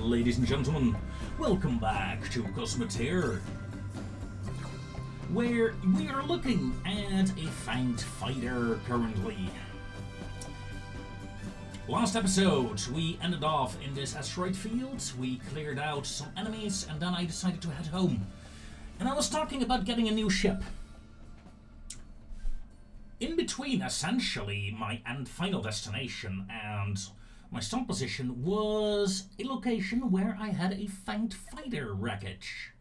ladies and gentlemen, welcome back to Cosmoteer, where we are looking at a fanged fighter currently. Last episode, we ended off in this asteroid field, we cleared out some enemies, and then I decided to head home. And I was talking about getting a new ship. In between, essentially, my final destination and my start position was a location where I had a fanged fighter wreckage.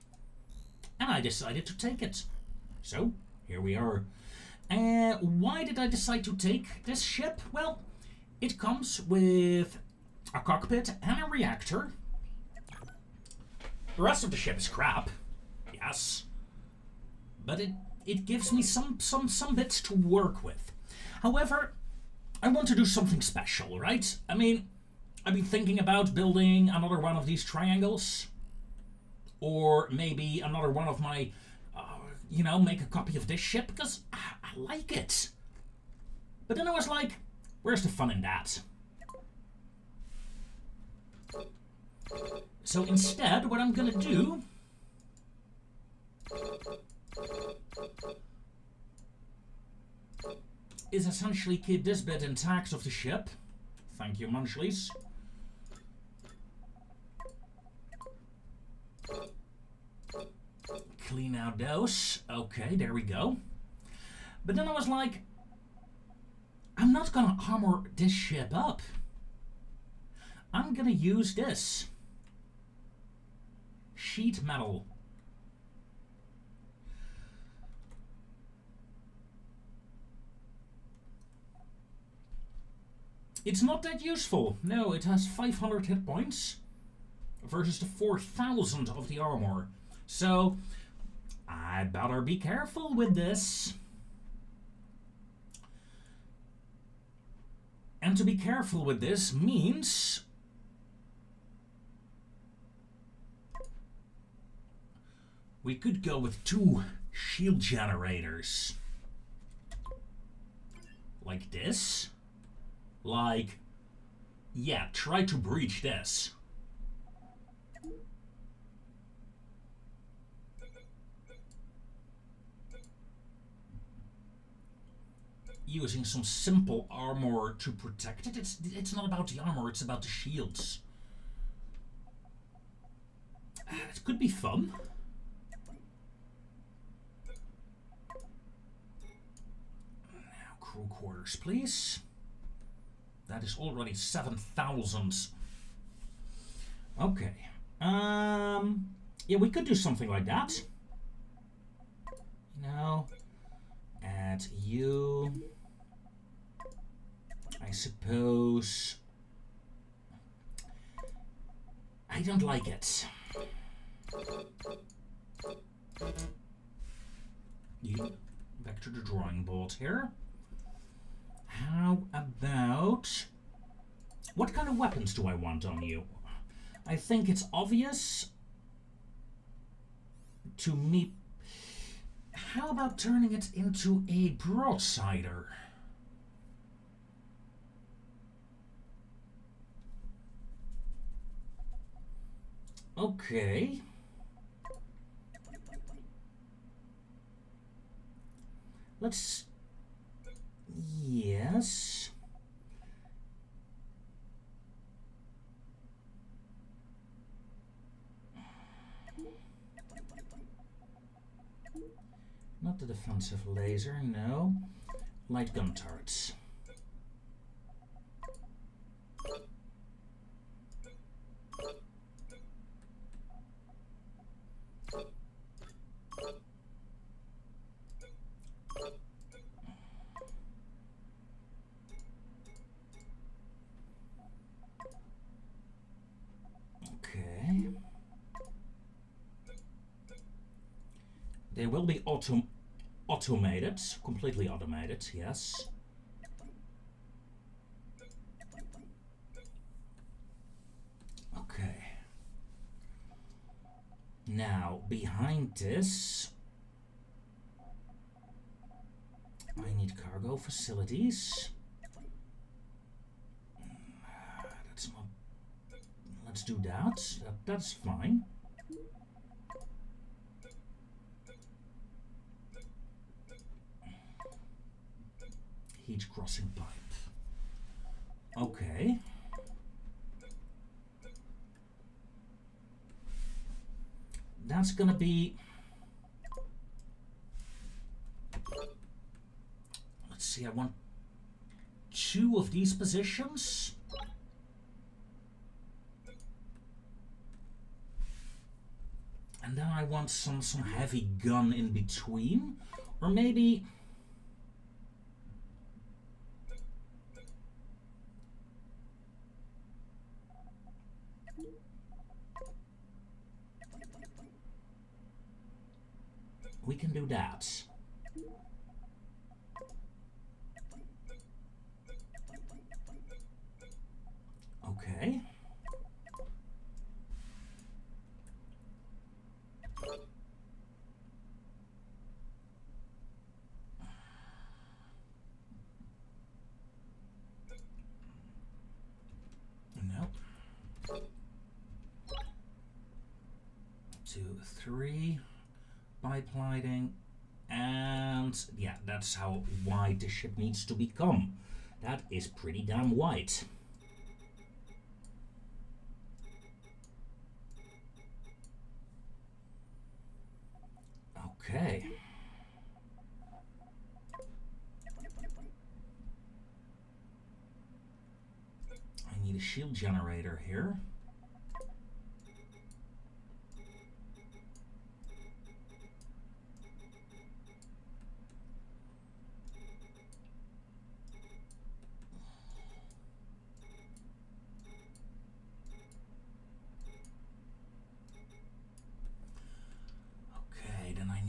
And I decided to take it. So, here we are. Why did I decide to take this ship? Well, it comes with a cockpit and a reactor. The rest of the ship is crap, yes. But it gives me some bits to work with. However, I want to do something special, right? I mean, I've been thinking about building another one of these triangles. Or maybe another one of my, make a copy of this ship, because I like it. But then I was like, where's the fun in that? So instead, what I'm gonna do is essentially keep this bit intact of the ship. Thank you, Munchlies. Clean out those. Okay, there we go. But then I was like, I'm not gonna armor this ship up. I'm gonna use this sheet metal. It's not that useful. No, it has 500 hit points versus the 4,000 of the armor. So, I better be careful with this. And to be careful with this means we could go with 2 shield generators. Like this. Like, yeah, try to breach this. Using some simple armor to protect it. It's not about the armor, it's about the shields. It could be fun. Now, crew quarters, please. That is already 7,000. Okay. Yeah, we could do something like that. Add you. I suppose. I don't like it. You back to the drawing board here. How about... What kind of weapons do I want on you? I think it's obvious to me. How about turning it into a broadsider? Okay. Let's... Yes. Not the defensive laser, no. Light gun turrets. Okay. They will be automated, completely automated, yes. Okay. Now, behind this, I need cargo facilities. That's not... let's do that. That's fine. Heat crossing pipe. Okay. That's gonna be... Let's see, I want 2 of these positions. And then I want some heavy gun in between. Or maybe... we can do that. Okay. Nope. 2, 3. Pipe lighting, and yeah, that's how wide the ship needs to become. That is pretty damn wide. Okay. I need a shield generator here.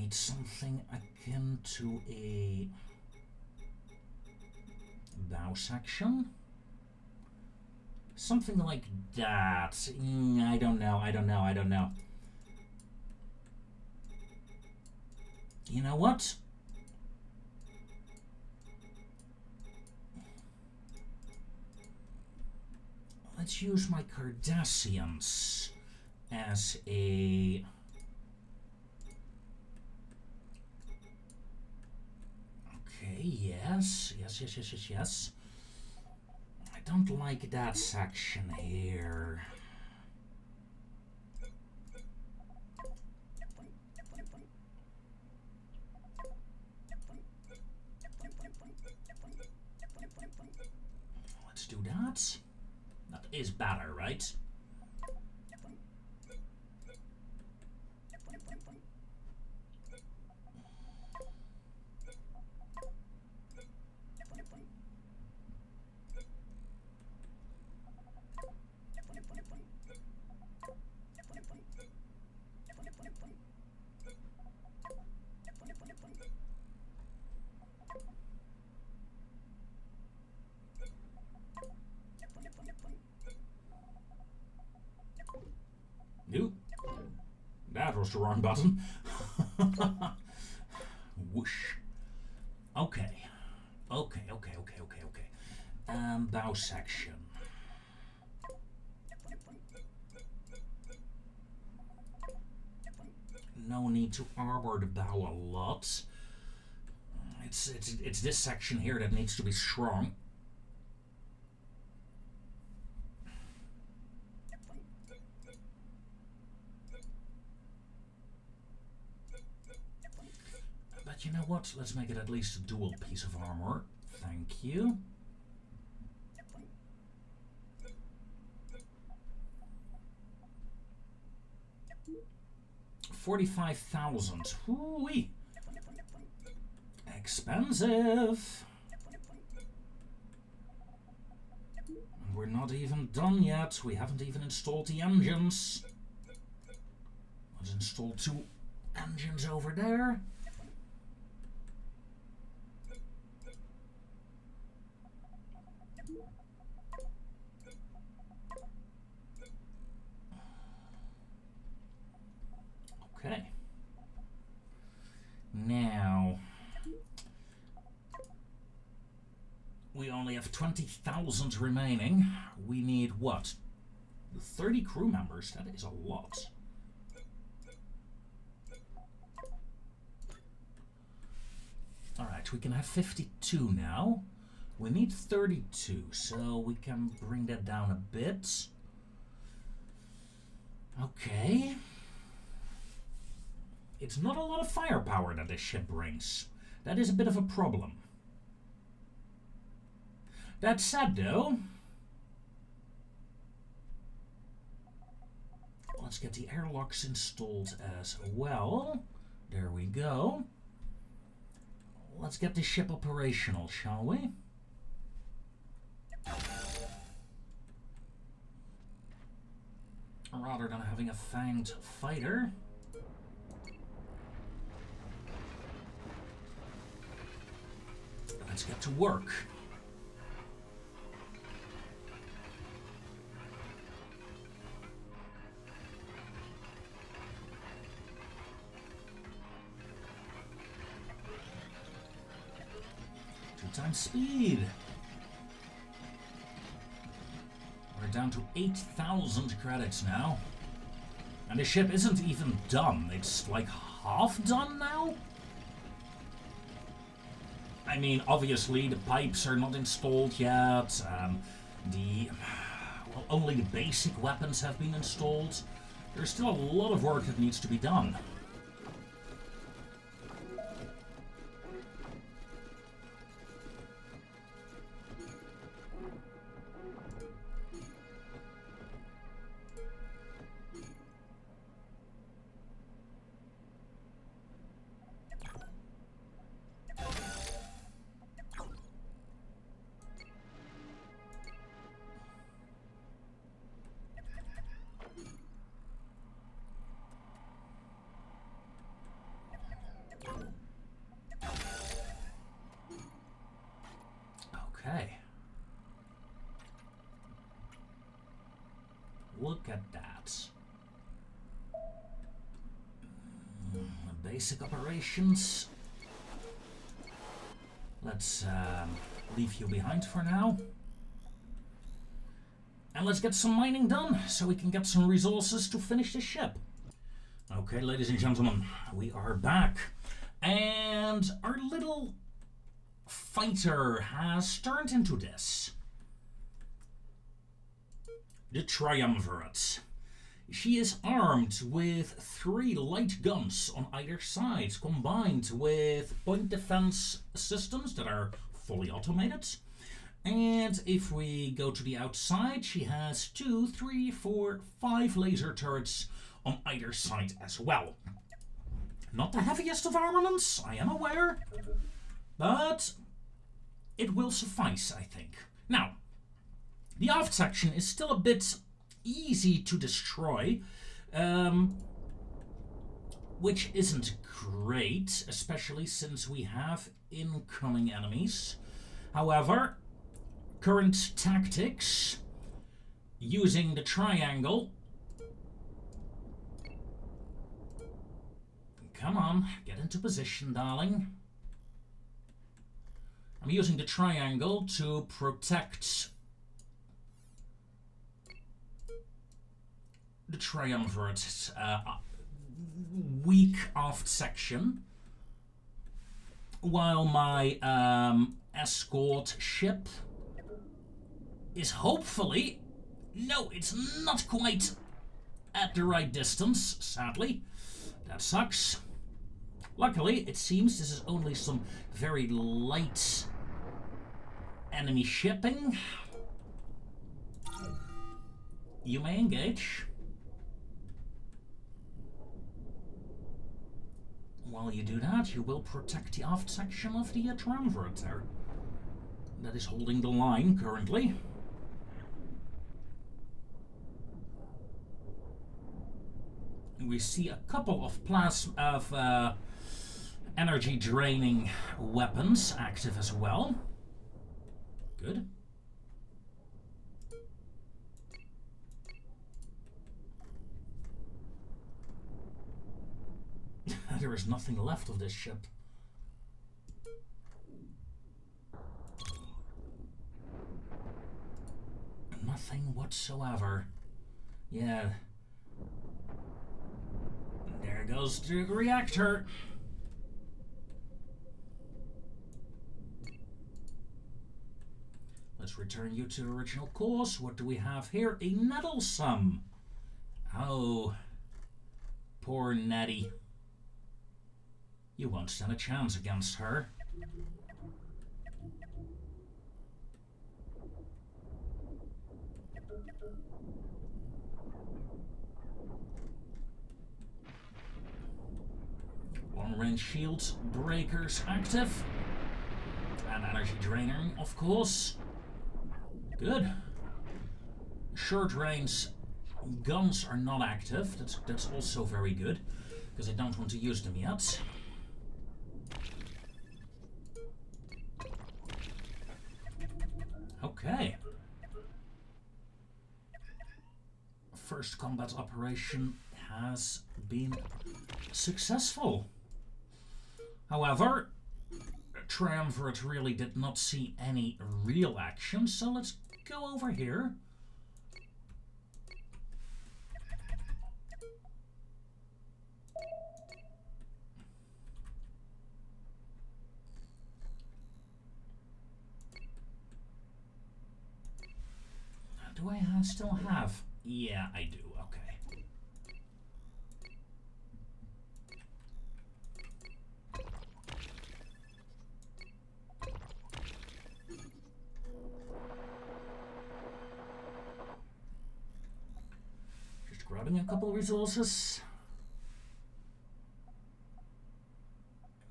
Something akin to a bow section, something like that. I don't know. You know what? Let's use my Cardassians as a... Yes. I don't like that section here. Let's do that. That is better, right? Nope. That was the wrong button. Whoosh. Okay. Bow section. No need to arbor the bow a lot. It's this section here that needs to be strong. But you know what? Let's make it at least a dual piece of armor. Thank you. $45,000. Whoo-wee. Expensive. We're not even done yet. We haven't even installed the engines. Let's install 2 engines over there. Okay. Now, we only have 20,000 remaining. We need what? 30 crew members, that is a lot. Alright, we can have 52 now. We need 32, so we can bring that down a bit. Okay. It's not a lot of firepower that this ship brings. That is a bit of a problem. That said, though, let's get the airlocks installed as well. There we go. Let's get the ship operational, shall we? Rather than having a fanged fighter. Let's get to work. Times speed. We're down to 8,000 credits now. And the ship isn't even done. It's like half done now? I mean, obviously the pipes are not installed yet. Well, only the basic weapons have been installed. There's still a lot of work that needs to be done. Okay. Look at that. Basic operations. Let's leave you behind for now. And let's get some mining done so we can get some resources to finish the ship. Okay, ladies and gentlemen, we are back. And our little fighter has turned into this. The Triumvirate. She is armed with 3 light guns on either side, combined with point defense systems that are fully automated. And if we go to the outside, she has 2, 3, 4, 5 laser turrets on either side as well. Not the heaviest of armaments, I am aware, but it will suffice, I think. Now, the aft section is still a bit easy to destroy, which isn't great, especially since we have incoming enemies. However, current tactics, using the triangle. Come on, get into position, darling. I'm using the triangle to protect the Triumvirate's weak aft section, while my escort ship is hopefully... No, it's not quite at the right distance, sadly. That sucks. Luckily, it seems this is only some very light enemy shipping. You may engage. While you do that, you will protect the aft section of the Triumvirate there. That is holding the line currently. We see a couple of energy draining weapons active as well. Good. There is nothing left of this ship. Nothing whatsoever. Yeah. There goes the reactor. Let's return you to the original course. What do we have here? A nettlesome. Oh, poor Nettie. You won't stand a chance against her. Long-range shield breakers active. And energy draining, of course. Good. Short-range guns are not active. That's also very good, because I don't want to use them yet. Okay. First combat operation has been successful. However, Triumvirate really did not see any real action, so let's go over here. Do I still have? Yeah, I do. Okay. Just grabbing a couple resources.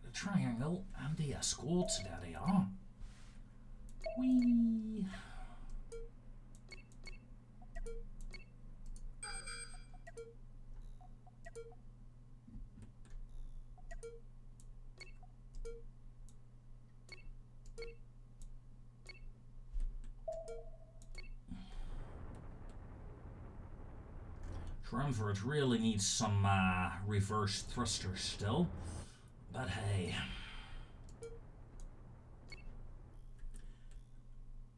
The triangle and the escort. There they are. Whee! Triumvirate really needs some reverse thrusters still, but hey.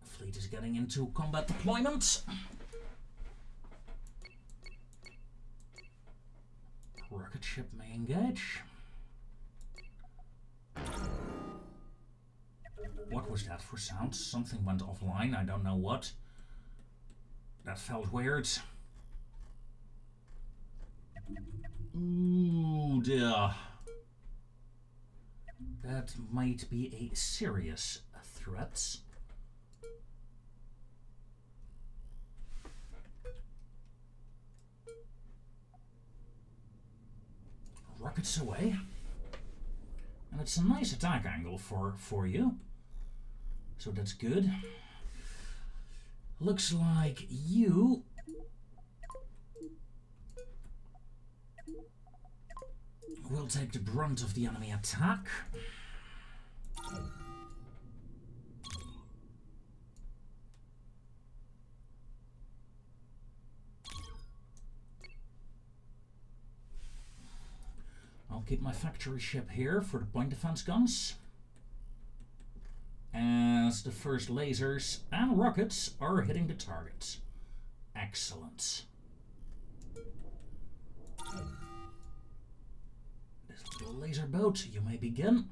Fleet is getting into combat deployment. Rocket ship may engage. What was that for sound? Something went offline, I don't know what. That felt weird. Ooh dear. That might be a serious threat. Rockets away. And it's a nice attack angle for you. So that's good. Looks like you will take the brunt of the enemy attack. I'll keep my factory ship here for the point defense guns, as the first lasers and rockets are hitting the targets. Excellent. This little laser boat, you may begin.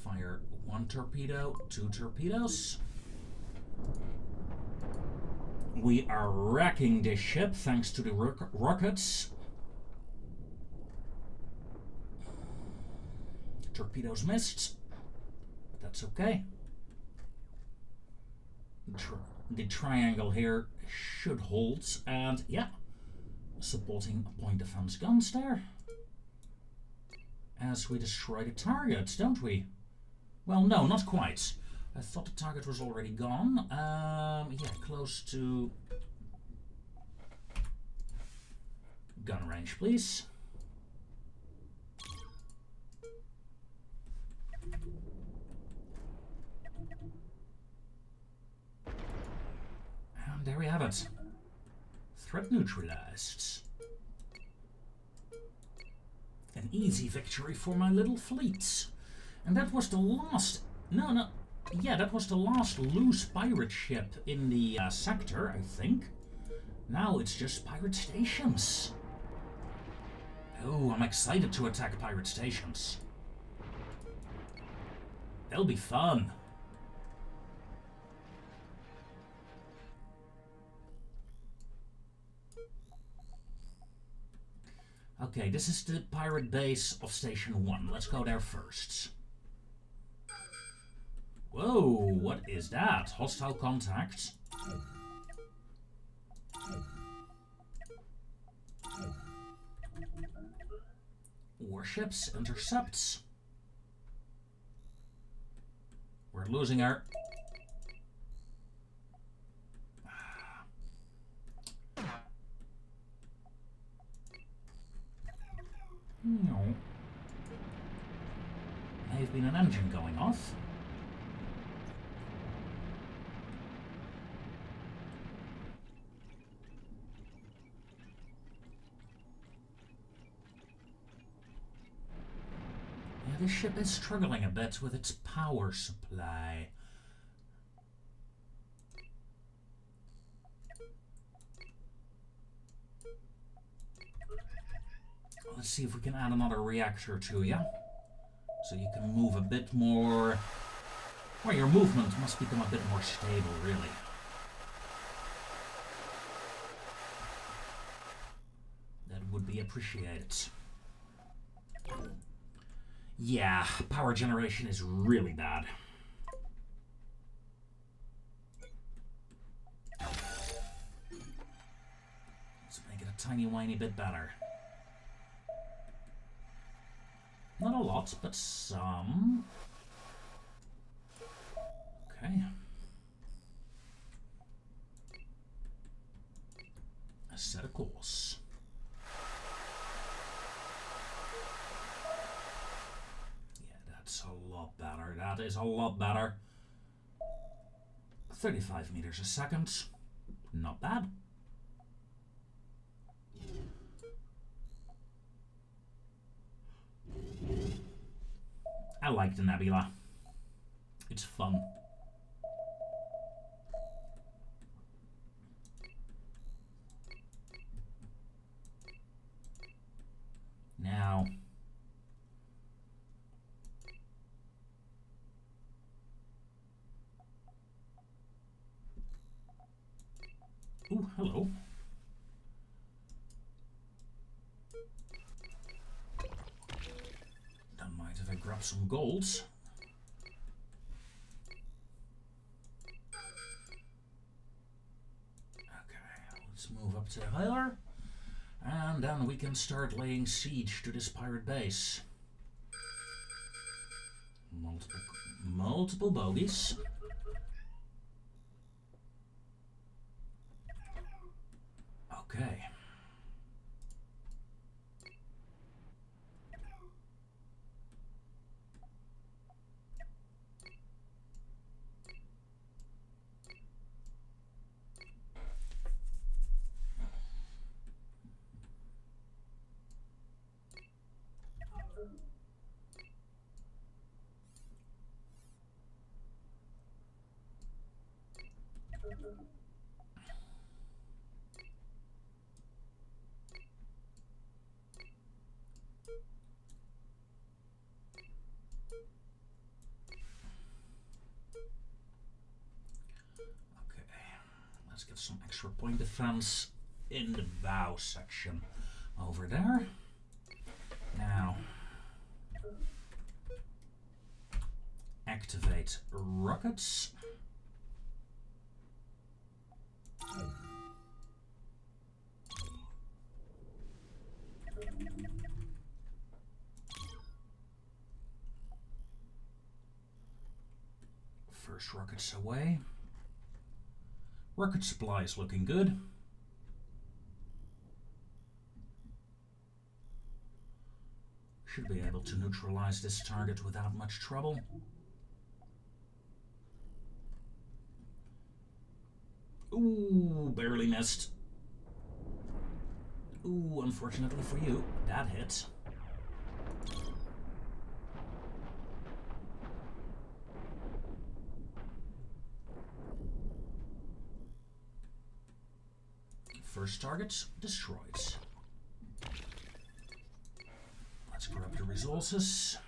Fire one torpedo, two torpedoes. We are wrecking this ship thanks to the rockets. Torpedoes missed, but that's okay. The triangle here should hold, and yeah, supporting point defense guns there. As we destroy the target, don't we? Well, no, not quite. I thought the target was already gone. Yeah, close to gun range, please. And there we have it. Threat neutralized. An easy victory for my little fleet. And that was the last... No. Yeah, that was the last loose pirate ship in the sector, I think. Now it's just pirate stations. Oh, I'm excited to attack pirate stations. They'll be fun. Okay, this is the pirate base of Station 1. Let's go there first. Whoa, what is that? Hostile contact. Warships, intercepts. We're losing our... No. May have been an engine going off. Yeah, this ship is struggling a bit with its power supply. Let's see if we can add another reactor to you. So you can move a bit more... Well, your movement must become a bit more stable, really. That would be appreciated. Yeah, power generation is really bad. Let's make it a tiny whiny bit better. Not a lot, but some. Okay. Set a course. Yeah, that's a lot better. That is a lot better. 35 meters a second. Not bad. I like the nebula. It's fun. Now, ooh, hello. Don't mind if I grab some golds. Okay, let's move up to higher. And then we can start laying siege to this pirate base. Multiple bogies. Okay. Let's get some extra point defense in the bow section over there. Now, activate rockets. First rockets away. Rocket supply is looking good. Should be able to neutralize this target without much trouble. Ooh, barely missed. Ooh, unfortunately for you, that hit. First target destroyed. Let's grab the resources.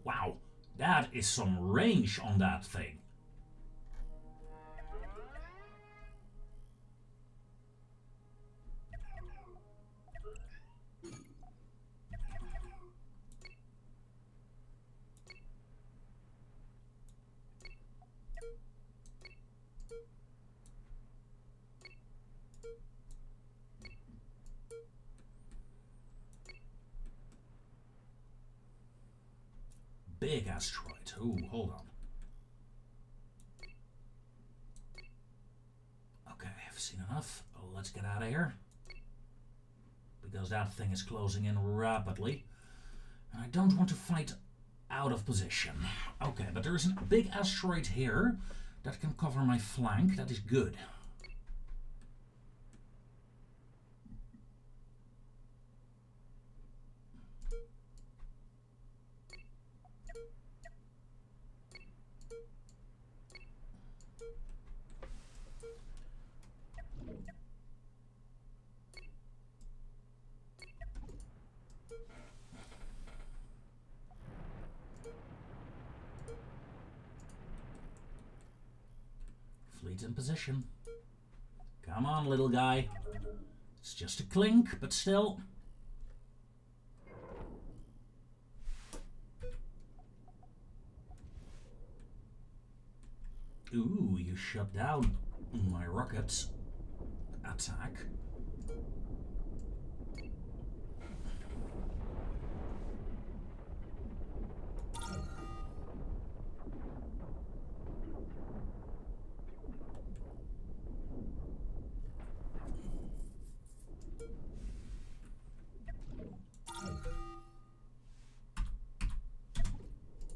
Wow, that is some range on that thing. Big asteroid. Ooh, hold on. Okay, I've seen enough. Let's get out of here. Because that thing is closing in rapidly. And I don't want to fight out of position. Okay, but there is a big asteroid here that can cover my flank. That is good. Fleet in position. Come on, little guy. It's just a clink, but still. Ooh, you shut down my rocket's attack.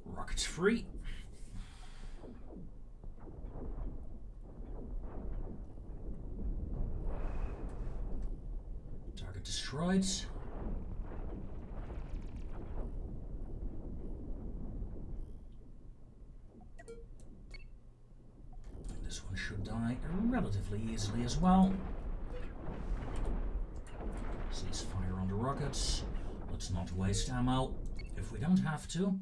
Rocket's free. Target destroyed. And this one should die relatively easily as well. Cease fire on the rockets. Let's not waste ammo if we don't have to.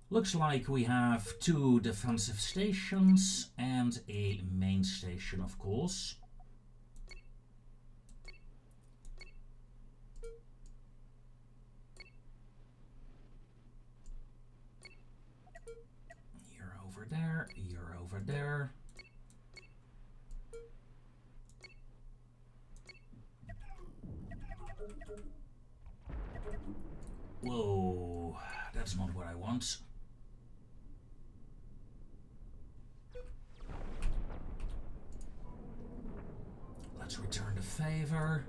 Looks like we have 2 defensive stations and a main station, of course. You're over there, you're over there. Whoa, that's not what I want. Let's return the favor.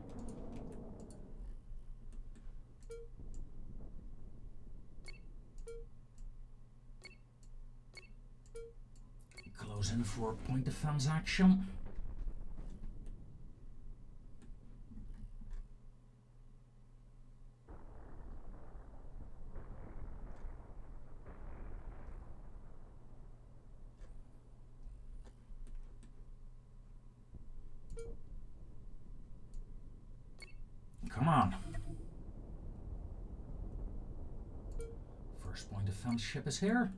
Close in for point defense action. Come on. First point defense ship is here.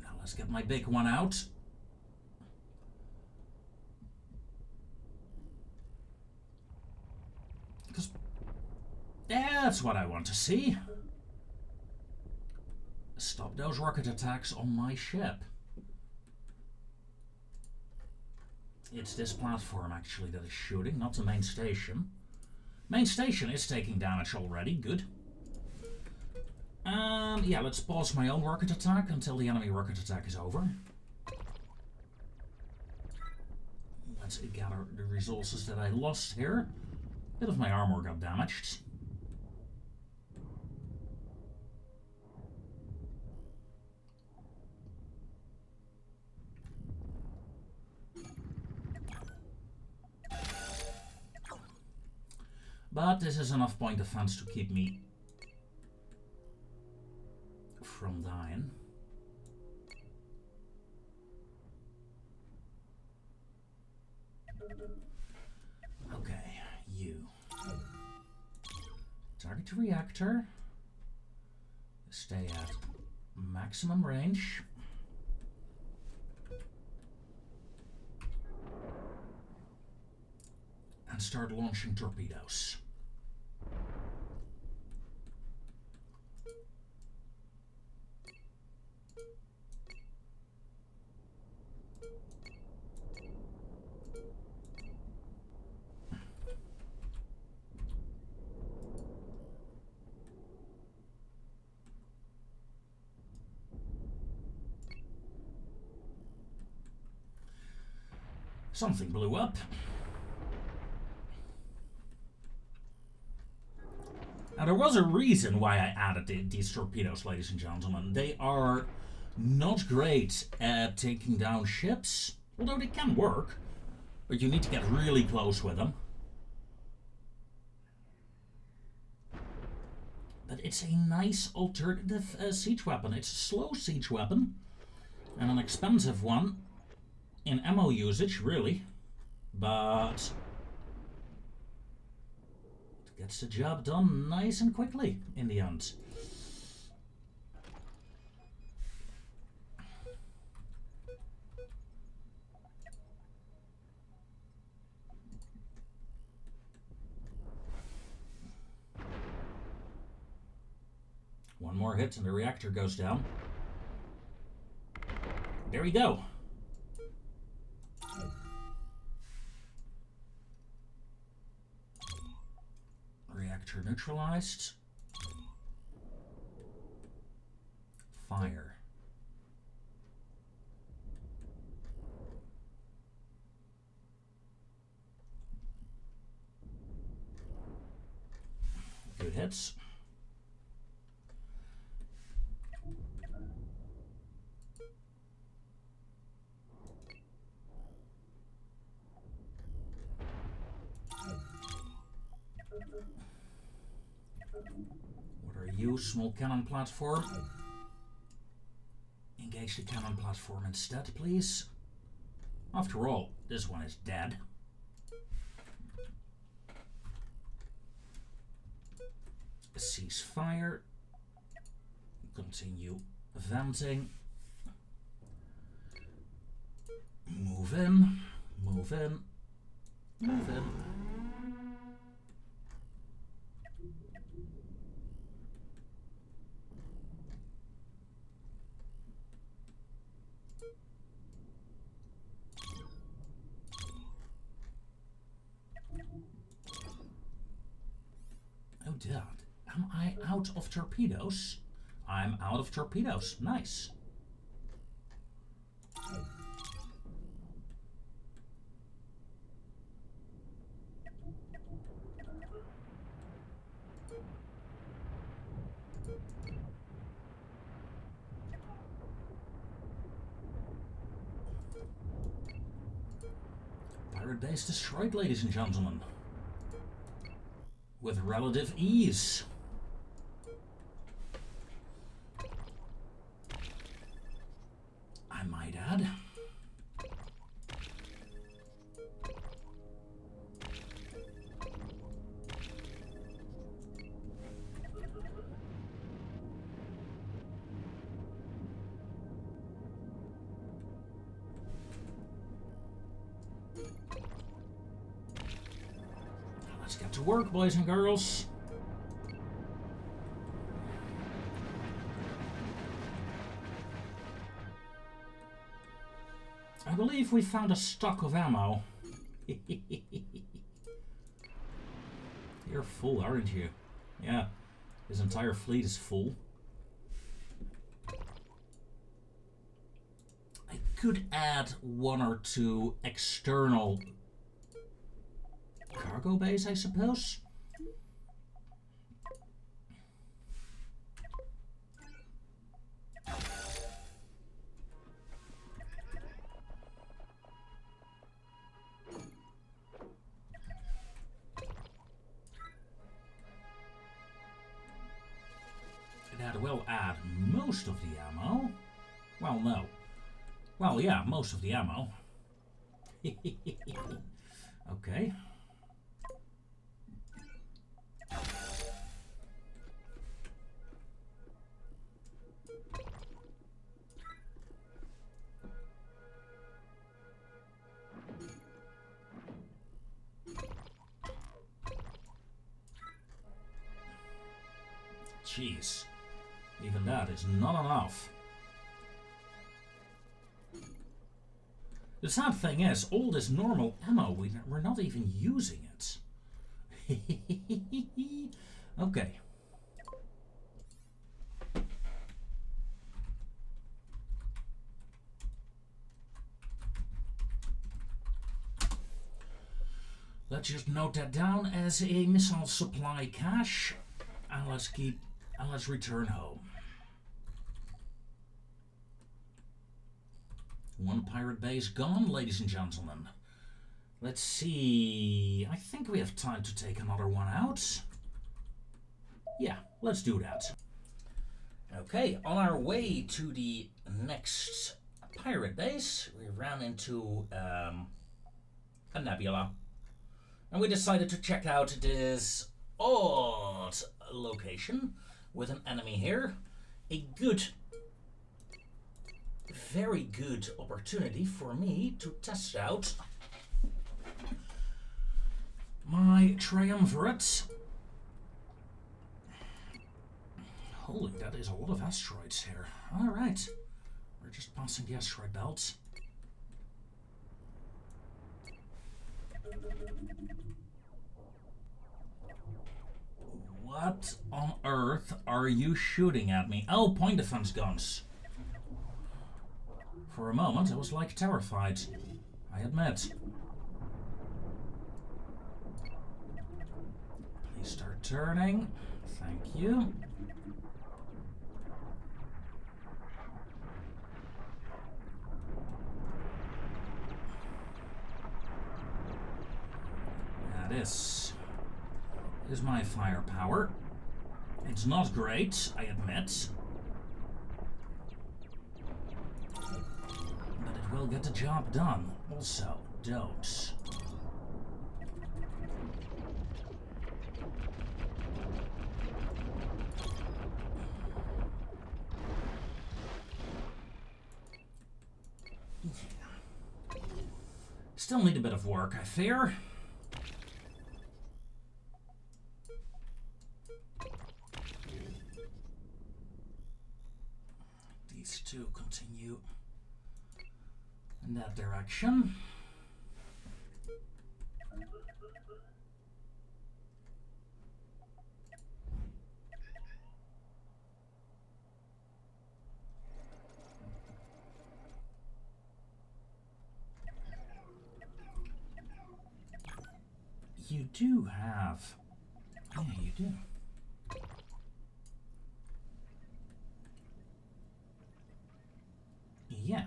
Now let's get my big one out. Because that's what I want to see. Stop those rocket attacks on my ship. It's this platform, actually, that is shooting, not the main station. Main station is taking damage already, good. Yeah, let's pause my own rocket attack until the enemy rocket attack is over. Let's gather the resources that I lost here. A bit of my armor got damaged. But this is enough point defense to keep me from dying. Okay, you. Target the reactor. Stay at maximum range. And start launching torpedoes. Something blew up. Now, there was a reason why I added these torpedoes, ladies and gentlemen. They are not great at taking down ships, although they can work, but you need to get really close with them. But it's a nice alternative siege weapon. It's a slow siege weapon, and an expensive one in ammo usage, really, but it gets the job done nice and quickly in the end. One more hit and the reactor goes down. There we go. Reactor neutralized. Fire. Good hits. What are you? Small cannon platform. Engage the cannon platform instead, please. After all, this one is dead. Cease fire. Continue venting. Move in. Move in. Move in. Oh, Dad. Am I out of torpedoes? I'm out of torpedoes. Nice. Pirate base destroyed, ladies and gentlemen. With relative ease. I might add. Let's get to work, boys and girls. I believe we found a stock of ammo. You're full, aren't you? Yeah, his entire fleet is full. could add one or two external cargo bays, I suppose. That will add most of the ammo. Well, no. Well, yeah, most of the ammo. Okay. Jeez. Even that is not enough. The sad thing is, all this normal ammo, we're not even using it. Okay. Let's just note that down as a missile supply cache, and let's return home. One pirate base gone, ladies and gentlemen. Let's see. I think we have time to take another one out. Yeah, let's do that. Okay, on our way to the next pirate base, we ran into a nebula. And we decided to check out this odd location with an enemy here. A very good opportunity for me to test out my triumvirate. Holy, that is a lot of asteroids here. Alright, we're just passing the asteroid belt. What on earth are you shooting at me? Oh, point defense guns. For a moment, I was like terrified, I admit. Please start turning. Thank you. This is my firepower. It's not great, I admit. But it will get the job done. Also, don't. Still need a bit of work, I fear. These two continue in that direction. You do have... Yeah, you do. Yeah,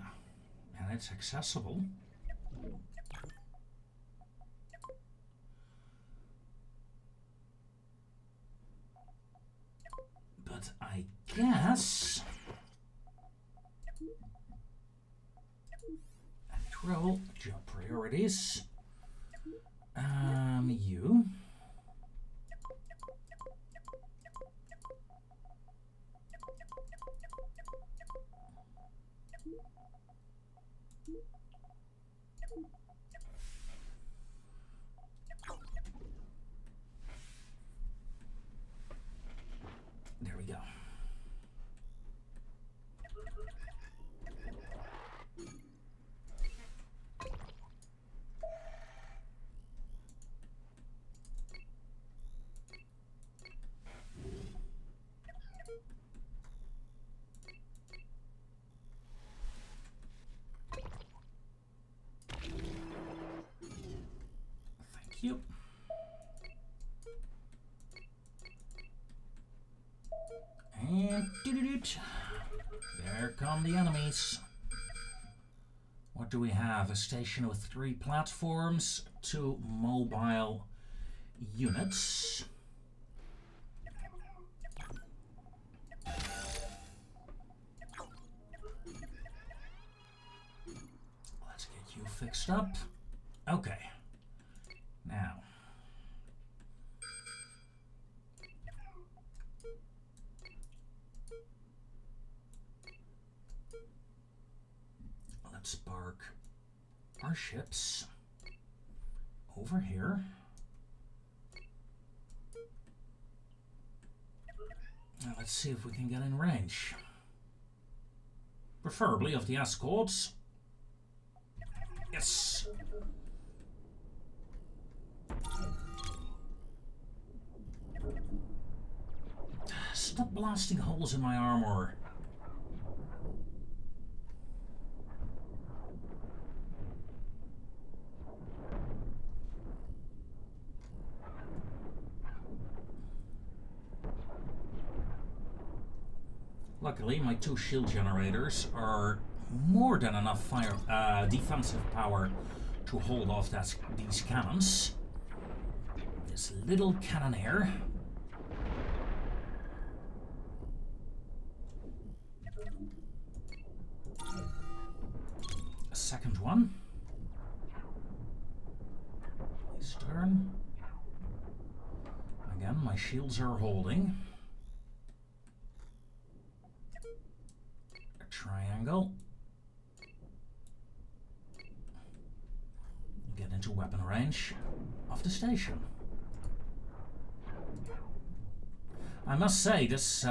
and it's accessible. But I guess... Control, job priorities. You. There we go. Thank you. And there come the enemies. What do we have? A station with 3 platforms, 2 mobile units. Let's get you fixed up. Okay. Now. Let's park our ships over here. Now let's see if we can get in range. Preferably of the escorts. Yes! Stop blasting holes in my armor. Luckily, my 2 shield generators are more than enough fire defensive power to hold off these cannons. This little cannoneer. A second one. Please turn. Again, my shields are holding. Triangle. Get into weapon range of the station. I must say, this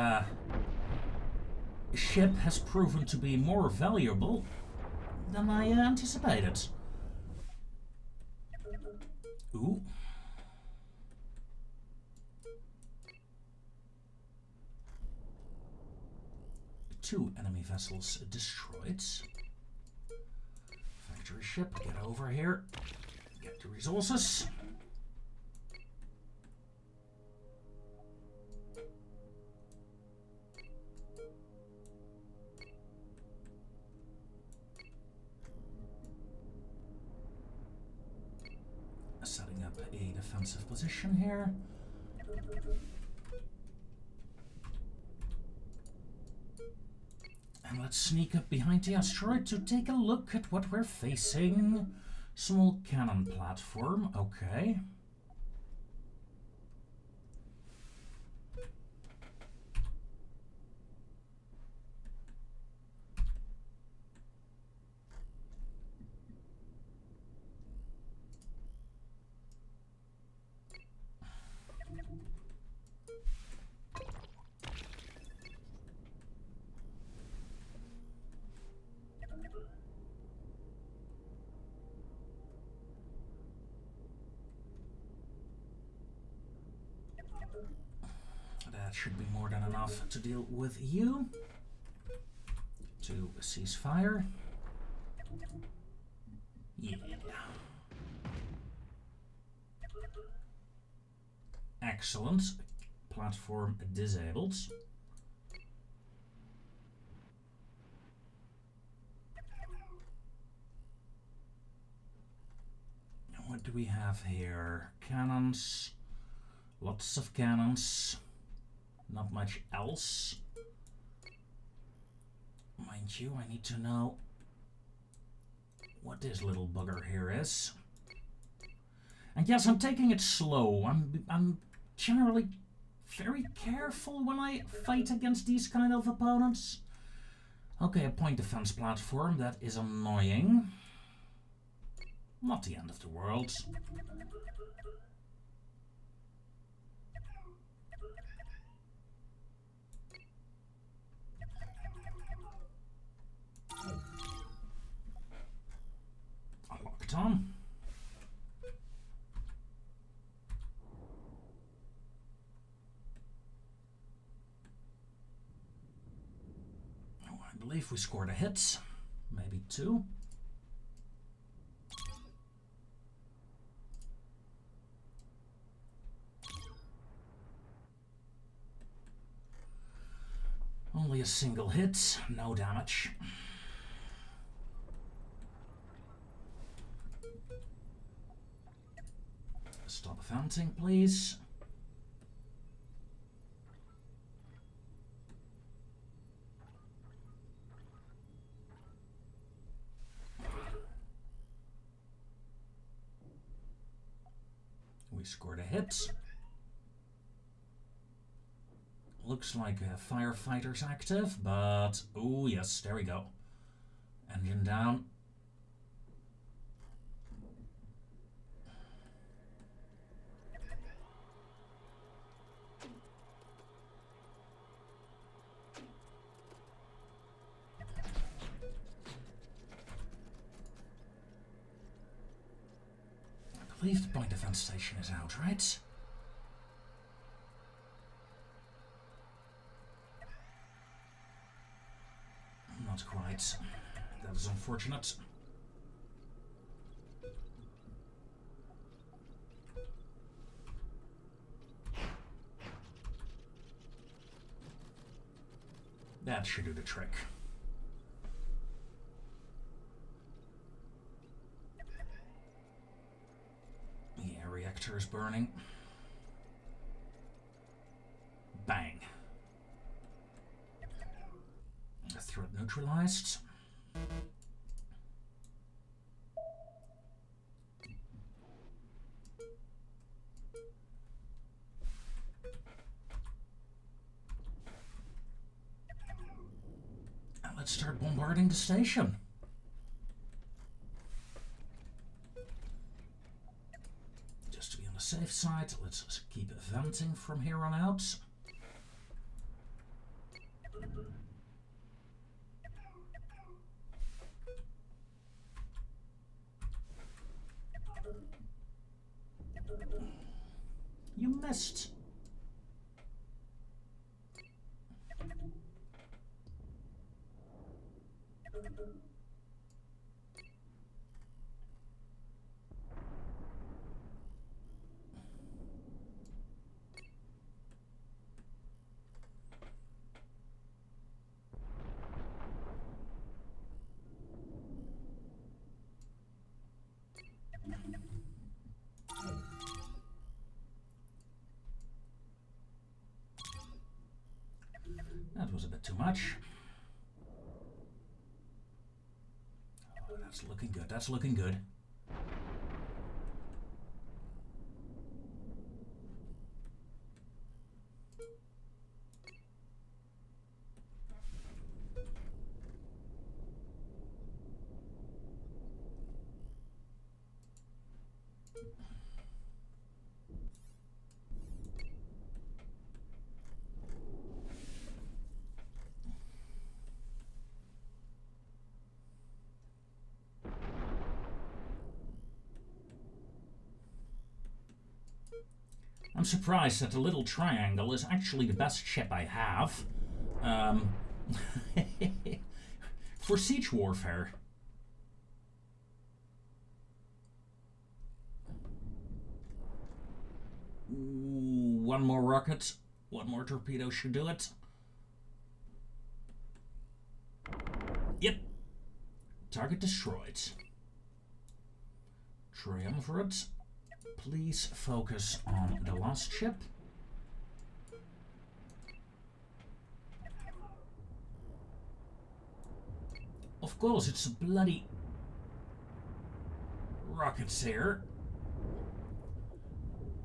ship has proven to be more valuable than I anticipated. Ooh. Two enemy vessels destroyed. Factory ship, get over here. Get the resources. Setting up a defensive position here. And let's sneak up behind the asteroid to take a look at what we're facing. Small cannon platform, okay. That should be more than enough to deal with you. To cease fire. Yeah. Excellent. Platform disabled. What do we have here? Cannons. Lots of cannons. Not much else. Mind you, I need to know what this little bugger here is. And yes, I'm taking it slow. I'm generally very careful when I fight against these kind of opponents. Okay, a point defense platform. That is annoying. Not the end of the world. Locked on. Oh, I believe we scored a hit, maybe 2. Only a single hit, no damage. Stop venting, please. We scored a hit. Looks like a firefighter's active, but... oh yes, there we go. Engine down. I believe the point defense station is out, right? Not quite. That is unfortunate. That should do the trick. Yeah, reactor is burning. Bang. Threat neutralized. And let's start bombarding the station. Just to be on the safe side, let's keep venting from here on out. You missed. That was a bit too much. Oh, that's looking good. That's looking good. I'm surprised that the little triangle is actually the best ship I have for siege warfare. Ooh, one more rocket, one more torpedo should do it. Yep. Target destroyed. Triumvirate. Please focus on the last ship. Of course, it's a bloody rockets here.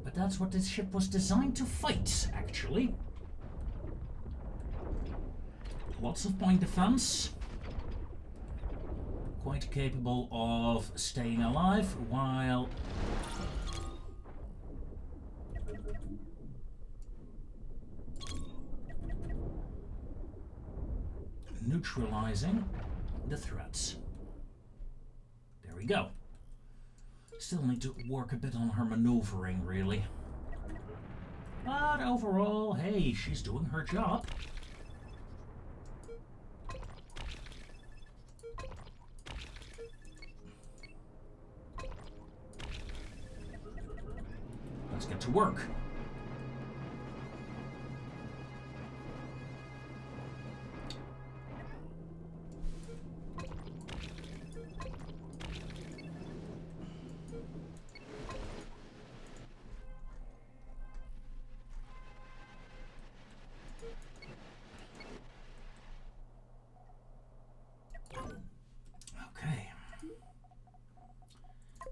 But that's what this ship was designed to fight, actually. Lots of point defense. Quite capable of staying alive while neutralizing the threats. There we go. Still need to work a bit on her maneuvering, really. But overall, hey, she's doing her job. Let's get to work.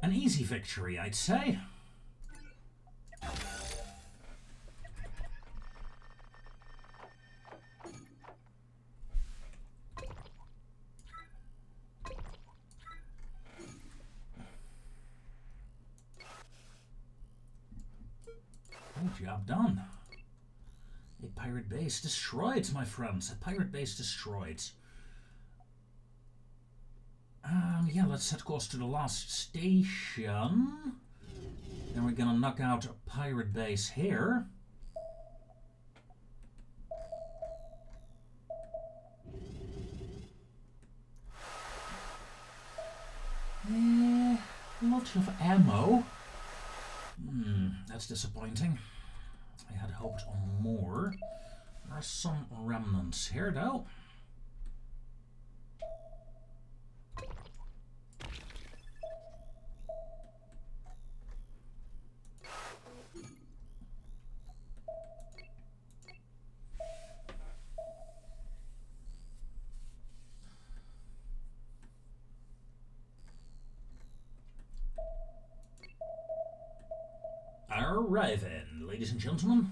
An easy victory, I'd say. Job done. A pirate base destroyed, my friends. A pirate base destroyed. Yeah, let's set course to the last station. Then we're gonna knock out a pirate base here. Lots of ammo. That's disappointing. I had hoped on more. There are some remnants here, though. Arrive in, ladies and gentlemen.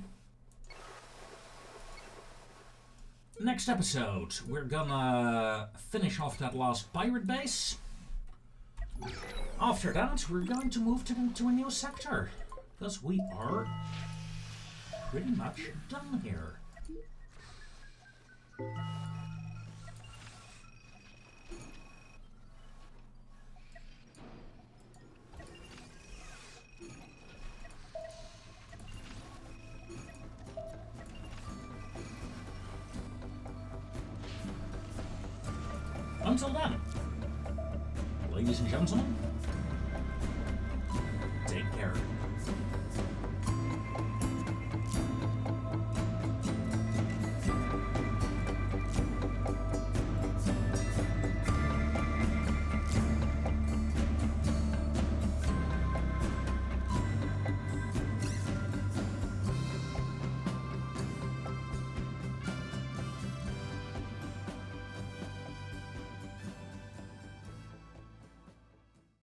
Next episode, we're gonna finish off that last pirate base. After that, we're going to move to a new sector, because we are pretty much done here. Until then, ladies and gentlemen, take care.